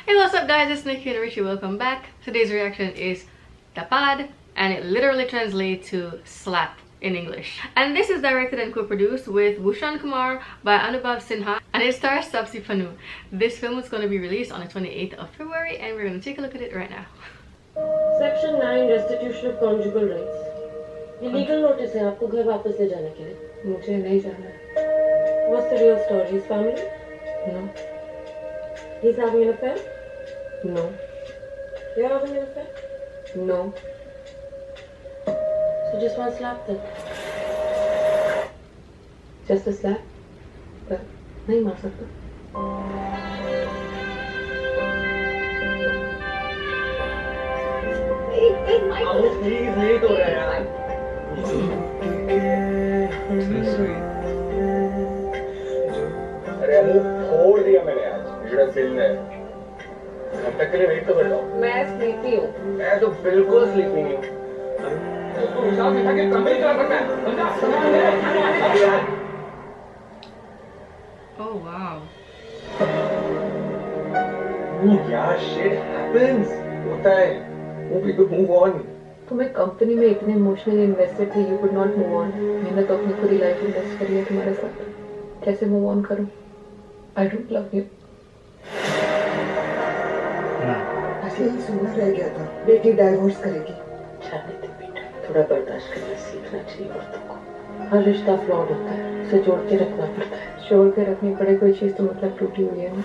Hey, what's up guys, it's Nikki and Richie, welcome back. Today's reaction is Thappad, and it literally translates to slap in English. And this is directed and co-produced with Bushan Kumar by Anubhav Sinha, and it stars Taapsee Pannu. This film is going to be released on the 28th of February, and we're going to take a look at it right now. Section 9 Restitution of Conjugal Rights. ये legal notice है आपको घर वापस ले जाने के लिए. मुझे नहीं जाना. What's the real story? His family? No. He's having an affair? No. You're having an affair? No. So just one slap then. Just a slap? But नहीं मार सकता. Please नहीं तो रहा यार. अरे मुंह फोड़ दिया मैंने आज. मेरा दिल है. अब तक के लिए वेट तो कर लो. मैं स्लीपी हूँ. मैं तो बिल्कुल स्लीपी नहीं हूँ. तो हिसाब में था कि कम ही चला सकता है. बंदा सामान ले रहा है. Oh wow. Yeah, shit happens. होता है. We could move on. तुम एक कंपनी में इतने इमोशनली इन्वेस्टेड थे, you could not move on. मैंने तो अपनी पूरी लाइफ इन्वेस्ट करी है तुम्हारे साथ. कैसे मूव ऑन करूं? I don't love you. ऐसे ही सुनना रह गया था. बेटी डाइवोर्स करेगी. शादी थी बेटा, थोड़ा बर्दाश्त करना सीखना चाहिए औरतों को. हर रिश्ता फ्लॉड होता है, उसे जोड़ के रखना पड़ता है. जोड़ के रखनी पड़े कोई चीज तो मतलब टूटी हुई है ना.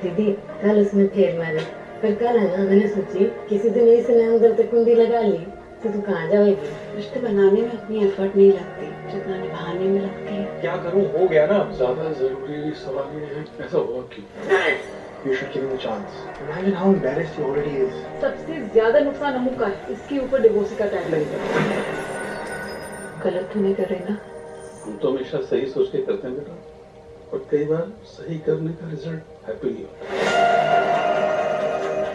दीदी कल उसने फिर मारे, फिर कल है ना, मैंने सोची किसी दिन इसने अंदर तक कुंडी लगा ली तो तू कहाँ जाएगी. रिश्ते बनाने में अपनी एफर्ट नहीं लगती जितना निभाने में लगती है. क्या करूं, हो गया ना. ज्यादा जरूरी सवाल ये है, ऐसा हुआ क्यों? You should give him a chance. Imagine how embarrassed he already is. सबसे ज्यादा नुकसान अमू का है. इसके ऊपर डिवोर्स का टैग लगेगा. गलत तो नहीं कर रही ना? हम तो हमेशा सही सोच के करते हैं बेटा, और कई बार सही करने का रिजल्ट हैप्पी नहीं होता.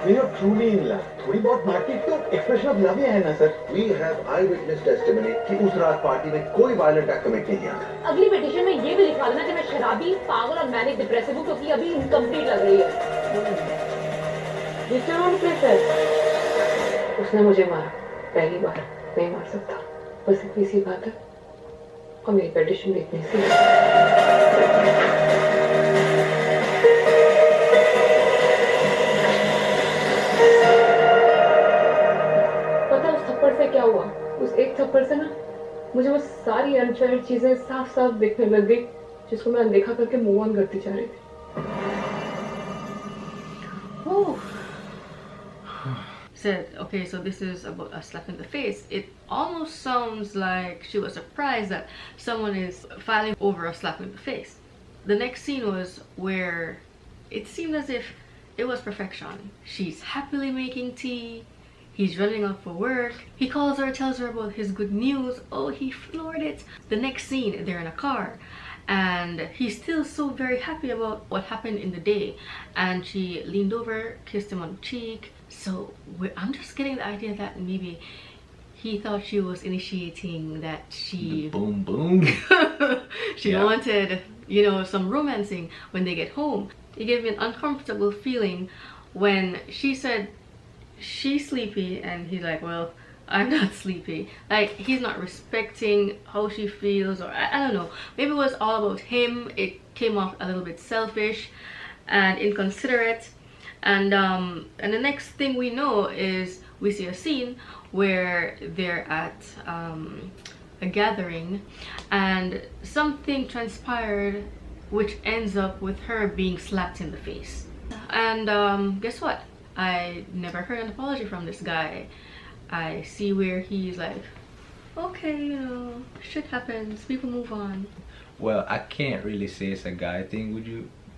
We are truly in love. थोड़ी बहुत मार्केट तो एक्सप्रेशन ऑफ लव ही है ना sir. We have eyewitness testimony कि उस रात पार्टी में कोई वायलेंट एक्ट कमिट नहीं किया. अगली पिटीशन में ये भी लिखवा देना कि मैं शराबी, पागल और मैनिक डिप्रेसिव हूँ क्योंकि अभी इनकम्प्लीट लग रही है. उसने मुझे मारा पहली बार, नहीं मार सकता. बस इतनी सी बात है और मेरी पेटिशन भी इतनी सी. पता उस थप्पड़ से क्या हुआ? उस एक थप्पड़ से ना मुझे वो सारी अनफेयर चीजें साफ साफ दिखने लग गई जिसको मैं अनदेखा करके मूव ऑन करती जा रही थी. Said, okay, so this is about a slap in the face. It almost sounds like she was surprised that someone is filing over a slap in the face. The next scene was where it seemed as if it was perfection. She's happily making tea. He's running off for work. He calls her, tells her about his good news. Oh, he floored it. The next scene, they're in a car. And he's still so very happy about what happened in the day. And she leaned over, kissed him on the cheek. So I'm just getting the idea that maybe he thought she was initiating that she... The boom boom. she wanted, you know, some romancing when they get home. It gave me an uncomfortable feeling when she said she's sleepy and he's like, well, I'm not sleepy. Like, he's not respecting how she feels, or I don't know. Maybe it was all about him. It came off a little bit selfish and inconsiderate. And the next thing we know is we see a scene where they're at a gathering and something transpired which ends up with her being slapped in the face. And guess what? I never heard an apology from this guy. I see where he's like, okay, you know, shit happens, people move on. Well, I can't really say it's a guy thing.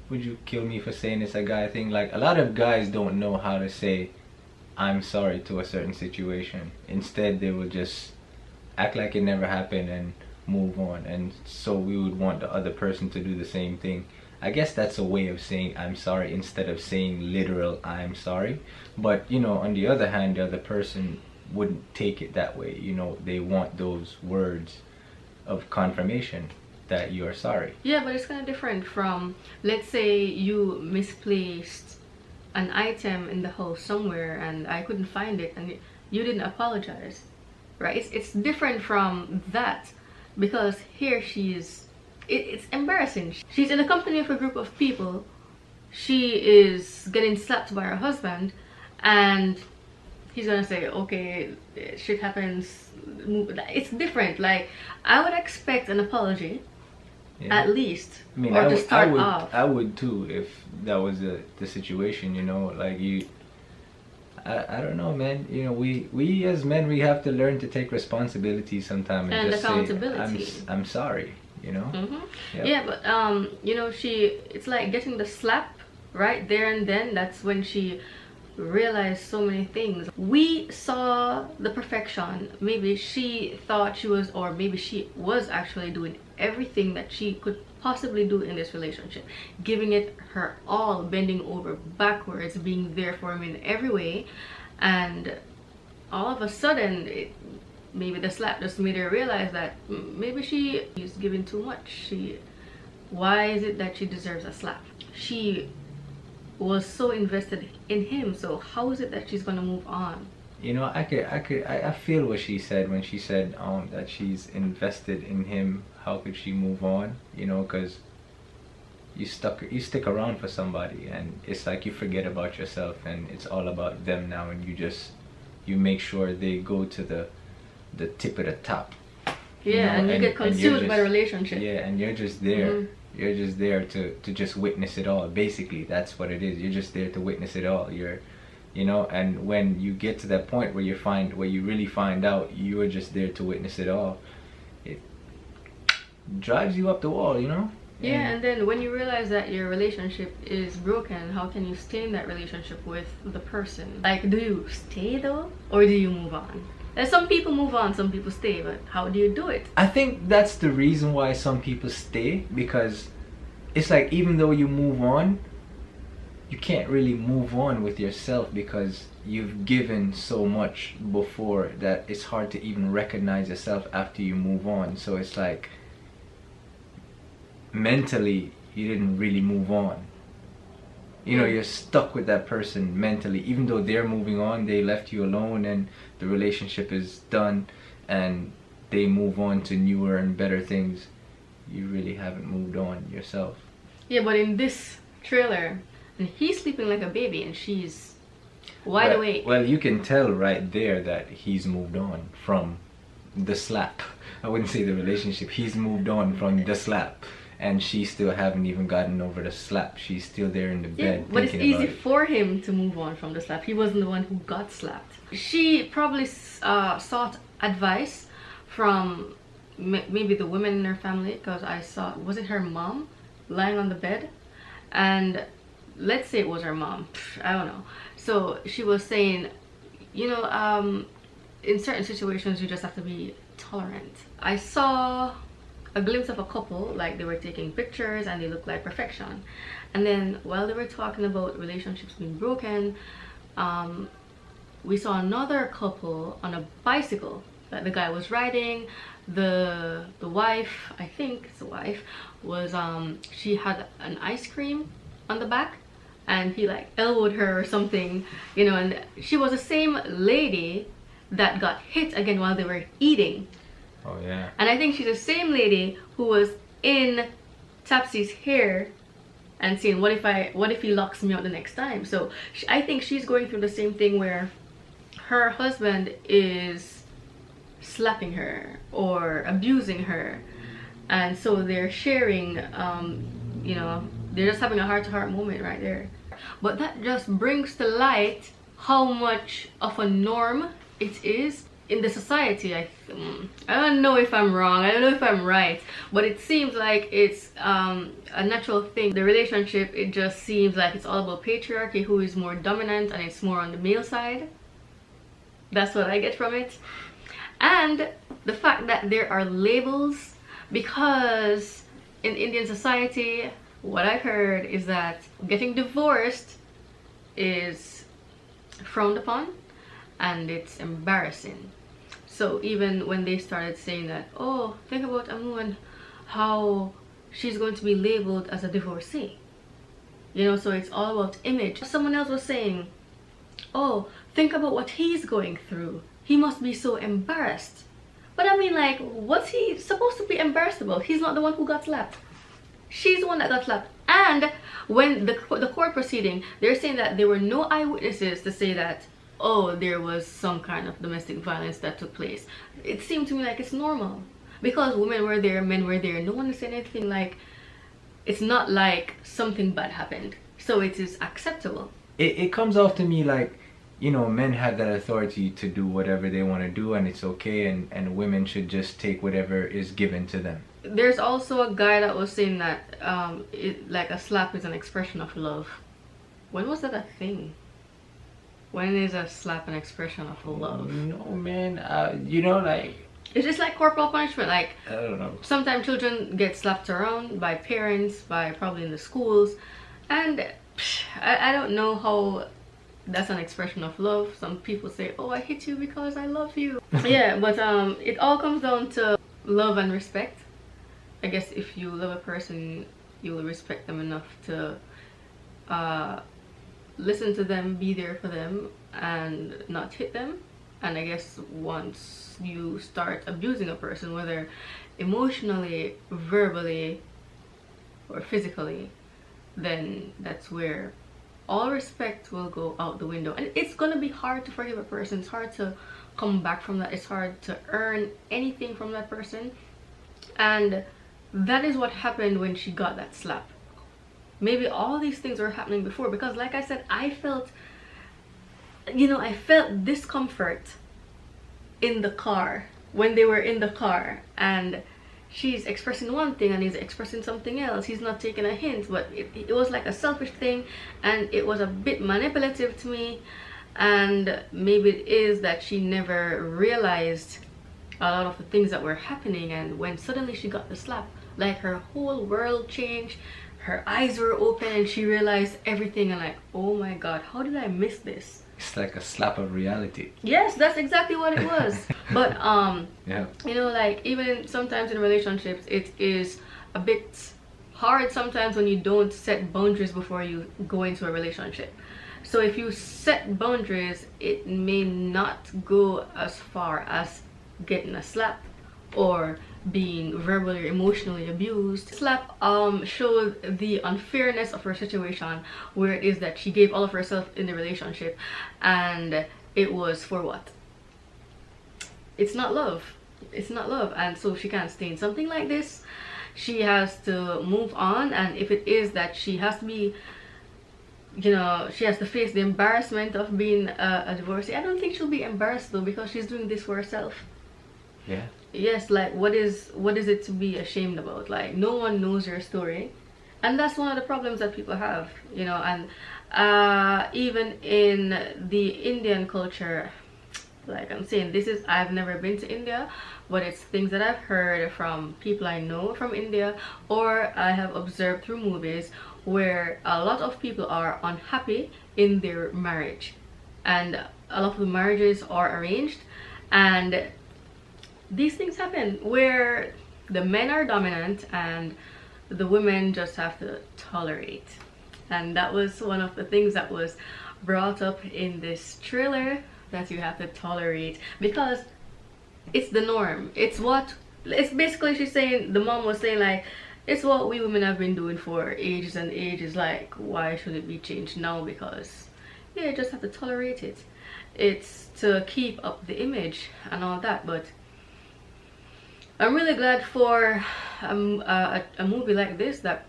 Would you kill me for saying it's a guy thing? Like, a lot of guys don't know how to say I'm sorry to a certain situation. Instead, they will just act like it never happened and move on. And so we would want the other person to do the same thing. I guess that's a way of saying I'm sorry instead of saying literal I'm sorry. But, you know, on the other hand, the other person wouldn't take it that way. You know, they want those words of confirmation that you are sorry. Yeah, but it's kind of different from, let's say you misplaced an item in the house somewhere and I couldn't find it and you didn't apologize, right? It's different from that, because here it's embarrassing. She's in the company of a group of people. She is getting slapped by her husband and he's gonna say, okay, shit happens. It's different. Like, I would expect an apology, at least. I mean, or to start off. I would too if that was the situation, you know, like I don't know, man. You know, we as men, we have to learn to take responsibility sometimes and just accountability. say, I'm sorry, you know? Yep. Yeah, but you know, it's like getting the slap right there and then. That's when she realized so many things. We saw the perfection. Maybe she thought she was, or maybe she was actually doing everything that she could possibly do in this relationship, giving it her all, bending over backwards, being there for him in every way, and all of a sudden maybe the slap just made her realize that maybe she is giving too much. Why is it that she deserves a slap? She was so invested in him, so how is it that she's gonna move on? You know, I feel what she said when she said that she's invested in him. How could she move on? You know, because you stick around for somebody and it's like you forget about yourself and it's all about them now, and you make sure they go to the tip of the top. Yeah, and you get consumed by the relationship. Yeah, and you're just there. You're just there to just witness it all. Basically, that's what it is. You're just there to witness it all. You know, and when you get to that point where you really find out you are just there to witness it all, it drives you up the wall, you know? Yeah, and then when you realize that your relationship is broken, how can you stay in that relationship with the person? Like, do you stay though, or do you move on? And some people move on, some people stay, but how do you do it? I think that's the reason why some people stay, because it's like even though you move on, you can't really move on with yourself because you've given so much before that it's hard to even recognize yourself after you move on. So it's like mentally you didn't really move on. You know, you're stuck with that person mentally, even though they're moving on, they left you alone and the relationship is done and they move on to newer and better things. You really haven't moved on yourself. Yeah, but in this trailer, and he's sleeping like a baby and she's wide awake. Well, you can tell right there that he's moved on from the slap. I wouldn't say the relationship. He's moved on from the slap. And she still haven't even gotten over the slap. She's still there in the bed. Yeah, but it's easy for him to move on from the slap. He wasn't the one who got slapped. She probably sought advice from maybe the women in her family, because I saw, was it her mom lying on the bed? And let's say it was her mom, I don't know. So she was saying, you know, in certain situations you just have to be tolerant. I saw a glimpse of a couple, like they were taking pictures and they looked like perfection, and then while they were talking about relationships being broken, we saw another couple on a bicycle that the guy was riding. The wife, I think it's the wife, was she had an ice cream on the back and he like elbowed her or something, you know, and she was the same lady that got hit again while they were eating. Oh yeah. And I think she's the same lady who was in Taapsee's hair and saying, what if he locks me out the next time? So I think she's going through the same thing where her husband is slapping her or abusing her, and so they're sharing, you know, they're just having a heart-to-heart moment right there. But that just brings to light how much of a norm it is in the society. I don't know if I'm wrong, I don't know if I'm right, but it seems like it's a natural thing. The relationship, it just seems like it's all about patriarchy, who is more dominant, and it's more on the male side. That's what I get from it. And the fact that there are labels, because in Indian society, what I've heard is that getting divorced is frowned upon and it's embarrassing. So even when they started saying that, oh, think about a woman, how she's going to be labeled as a divorcee, you know, so it's all about image. Someone else was saying, oh, think about what he's going through, he must be so embarrassed. But I mean, like, what's he supposed to be embarrassed about? He's not the one who got slapped, she's the one that got slapped. And when the court proceeding, they're saying that there were no eyewitnesses to say that, oh, there was some kind of domestic violence that took place. It seemed to me like it's normal because women were there, men were there, no one is saying anything. Like, it's not like something bad happened, so it is acceptable. It comes off to me like, you know, men have that authority to do whatever they want to do, and it's okay, and women should just take whatever is given to them. There's also a guy that was saying that like a slap is an expression of love. When was that a thing? When is a slap an expression of love? No, man. You know, like, it's just like corporal punishment. Like, I don't know. Sometimes children get slapped around by parents, by probably in the schools, and I don't know how that's an expression of love. Some people say, oh, I hit you because I love you. Yeah, but it all comes down to love and respect. I guess if you love a person, you will respect them enough to listen to them, be there for them, and not hit them. And I guess once you start abusing a person, whether emotionally, verbally, or physically, then that's where all respect will go out the window. And it's gonna be hard to forgive a person. It's hard to come back from that. It's hard to earn anything from that person. And that is what happened when she got that slap. Maybe all these things were happening before, because like I said, I felt, you know, I felt discomfort in the car when they were in the car, and she's expressing one thing and he's expressing something else. He's not taking a hint, but it was like a selfish thing, and it was a bit manipulative to me. And maybe it is that she never realized a lot of the things that were happening, and when suddenly she got the slap, like her whole world changed, her eyes were open, and she realized everything, and like, oh my god, how did I miss this? It's like a slap of reality. Yes, that's exactly what it was. But yeah, you know, like, even sometimes in relationships, it is a bit hard sometimes when you don't set boundaries before you go into a relationship. So if you set boundaries, it may not go as far as getting a slap or being verbally or emotionally abused. Slap showed the unfairness of her situation, where it is that she gave all of herself in the relationship, and it was for what? It's not love. It's not love. And so she can't stay in something like this. She has to move on, and if it is that she has to be, you know, she has to face the embarrassment of being a divorcee, I don't think she'll be embarrassed though, because she's doing this for herself. yeah. Yes, like, what is it to be ashamed about? Like, no one knows your story, and that's one of the problems that people have, you know. And even in the Indian culture, like I'm saying, I've never been to India, but it's things that I've heard from people I know from India, or I have observed through movies, where a lot of people are unhappy in their marriage, and a lot of the marriages are arranged, and these things happen where the men are dominant and the women just have to tolerate. And that was one of the things that was brought up in this trailer, that you have to tolerate, because it's the norm. It's basically, she's saying, the mom was saying, like, it's what we women have been doing for ages and ages. Like, why should it be changed now? Because yeah, you just have to tolerate it. It's to keep up the image and all that. But I'm really glad for a movie like this that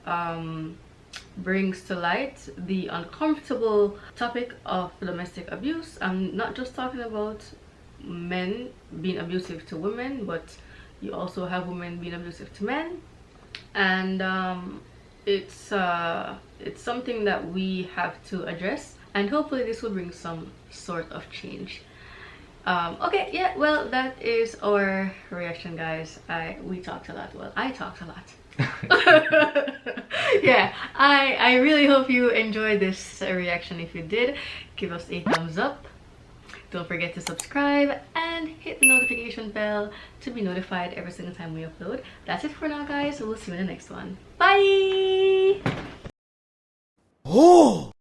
brings to light the uncomfortable topic of domestic abuse. I'm not just talking about men being abusive to women, but you also have women being abusive to men. And it's something that we have to address, and hopefully this will bring some sort of change. Okay, yeah, well, that is our reaction, guys. We talked a lot. Well, I talked a lot. Yeah, I really hope you enjoyed this reaction. If you did, give us a thumbs up. Don't forget to subscribe and hit the notification bell to be notified every single time we upload. That's it for now, guys. We'll see you in the next one. Bye! Oh!